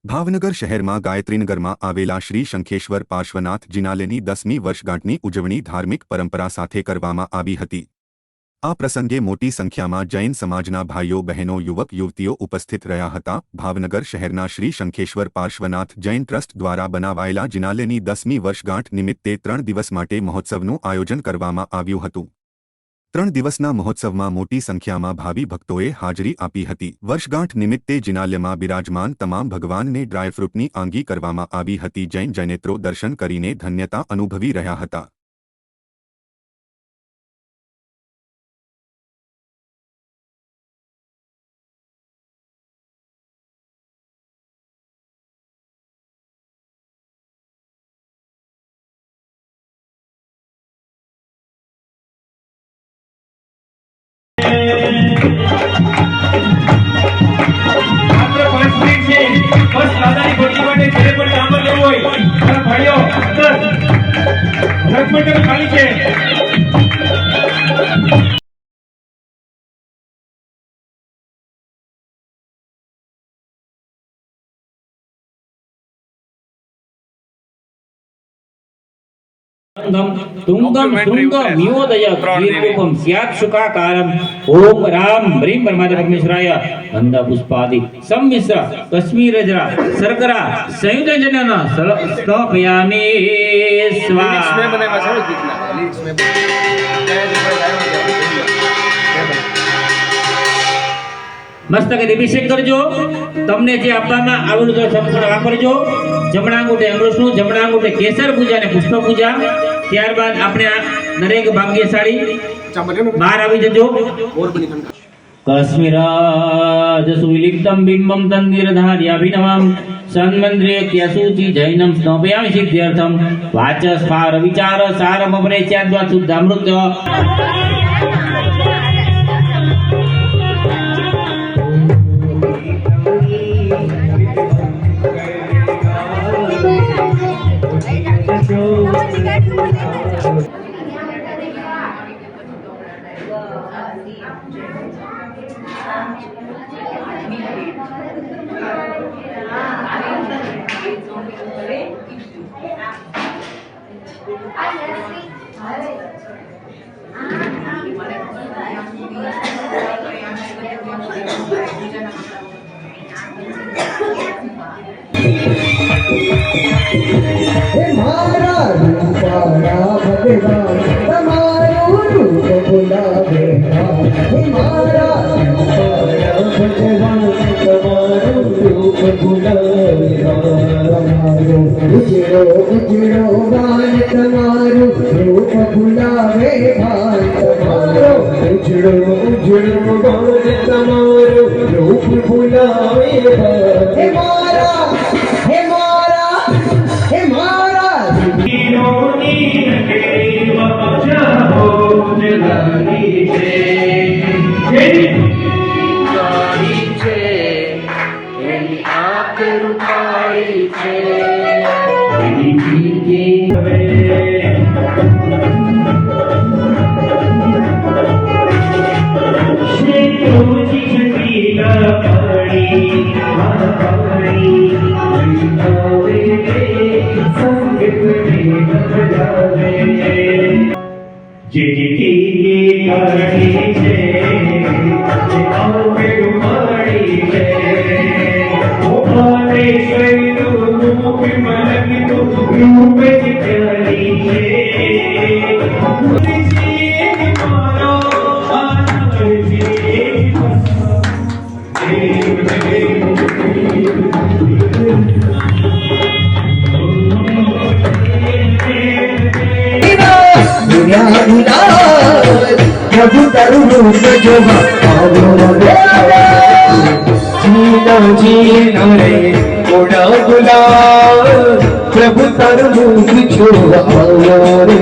ભાવનગર શહેરમાં ગાયત્રીનગરમાં આવેલા શ્રી શંખેશ્વર પાર્શ્વનાથ જિનાલયની 10મી વર્ષગાંઠની ઉજવણી ધાર્મિક પરંપરા સાથે કરવામાં આવી હતી। આ પ્રસંગે મોટી સંખ્યામાં જૈન સમાજના ભાઈઓ બહેનો યુવક યુવતીઓ ઉપસ્થિત રહ્યા હતા। ભાવનગર શહેરના શ્રી શંખેશ્વર પાર્શ્વનાથ જૈન ટ્રસ્ટ દ્વારા બનાવાયેલા જિનાલયની 10મી વર્ષગાંઠ નિમિત્તે 3 દિવસ માટે મહોત્સવનું આયોજન કરવામાં આવ્યું હતું। 3 દિવસના મહોત્સવમાં મોટી સંખ્યામાં ભાવિ ભક્તોએ હાજરી આપી હતી। વર્ષગાંઠ નિમિત્તે જિનાલયમાં બિરાજમાન તમામ ભગવાનને ડ્રાયફ્રૂટની આંગી કરવામાં આવી હતી। જૈન જૈનેત્રો દર્શન કરીને ધન્યતા અનુભવી રહ્યા હતા। तुंगम श्रृंग मिवोदय वीरूपम स्यात् सुखाकारम ओम राम ह्रीं परमात्मा परमेश्वराय गंध पुष्पादि सम्मिश्र कश्मीरजरा शर्करा संयुक्त जनन स्थापयामि स्वाहा। मस्तक अभिषेक करजो। तमने जे आपवामां आवेलुं तो संपूर्ण वापरजो। जमणा अंगूठे अमृतनु, जमणा अंगूठे केसर पूजा ने पुष्प पूजा। त्यारबाद आपणे आ दरेक भाग्यशाળી બહાર આવી જજો। कश्मीराजसु विलिप्तं बिम्बं तन्दिरधार्याभिनवं सन्मन्त्र्यत्यासूचि जैनं स्नपयामि सिद्ध्यर्थं वाचस्पार विचार सारमपरे स्याद्वा शुद्धामृत। प्रभु तरुण जो जीना रे ओड़ा गुलाब प्रभु तरुण जो रे